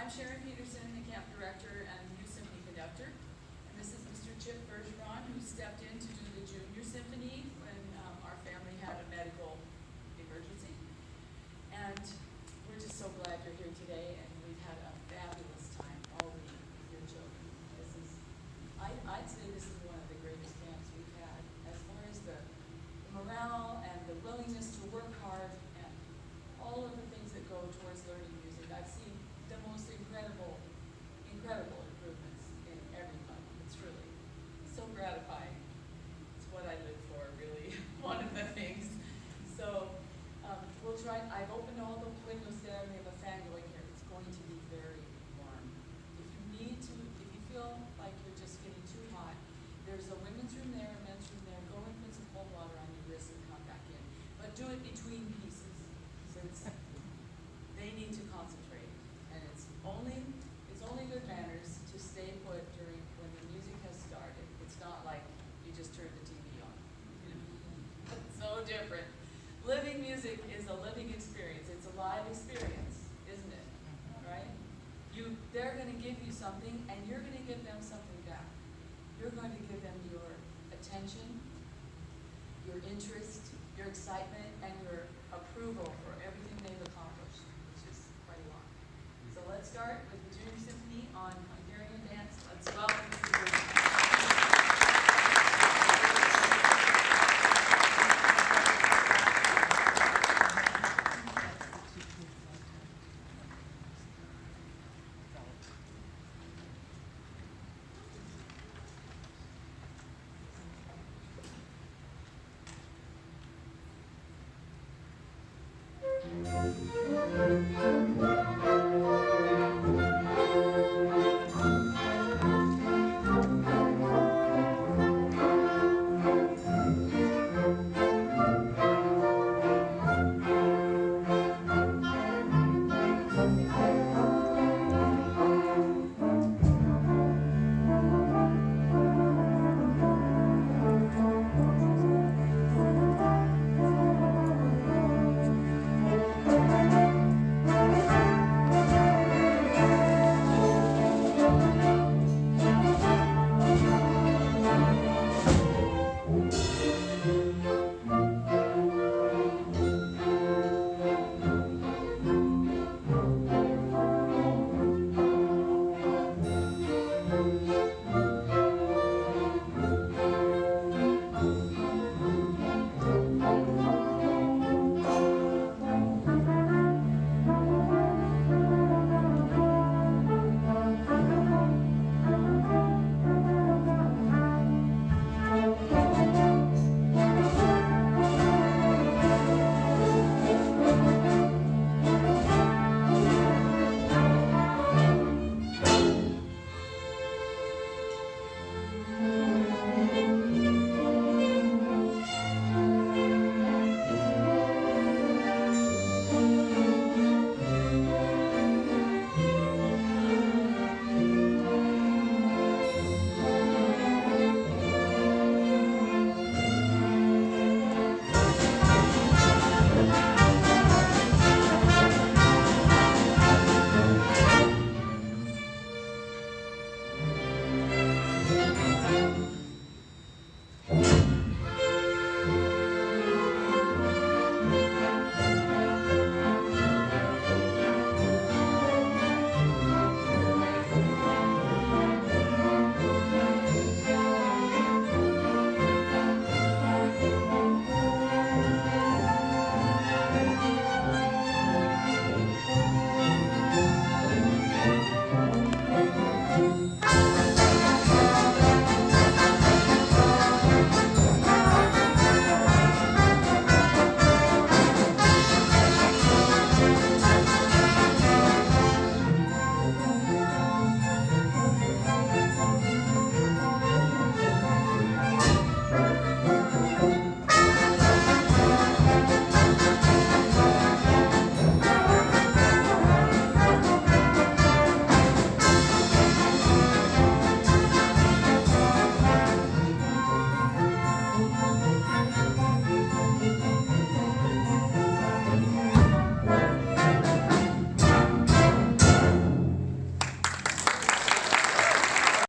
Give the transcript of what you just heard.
I'm Sharon Peterson, the camp director and youth symphony conductor. And this is Mr. Chip Bergeron, who stepped in to do the junior symphony when our family had a medical emergency. And we're just so glad you're here today, and we've had a fabulous time already with your children. I'd say this is one of the greatest camps we've had, as far as the morale and the willingness to work hard and all of the things that go towards learning music. I've seen the most incredible improvements in everybody. It's really so gratifying. It's what I live for, really, one of the things. So we'll try. I've opened all the windows there. We have a fan going here. It's going to be very warm. If you feel like you're just getting too hot, there's a women's room there, a men's room there. Go and put some cold water on your wrist and come back in. But do it between pieces, since they need to concentrate. And it's only good manners to stay put during when the music has started. It's not like you just turn the TV on. It's so different. Living music is a living experience. It's a live experience, isn't it? Right? They're going to give you something, and you're going to give them something back. You're going to give them your attention, your interest, your excitement, and your approval for everything they've accomplished, which is quite a lot. So let's start with the Junior Symphony on Hungarian dance. Let's welcome the group.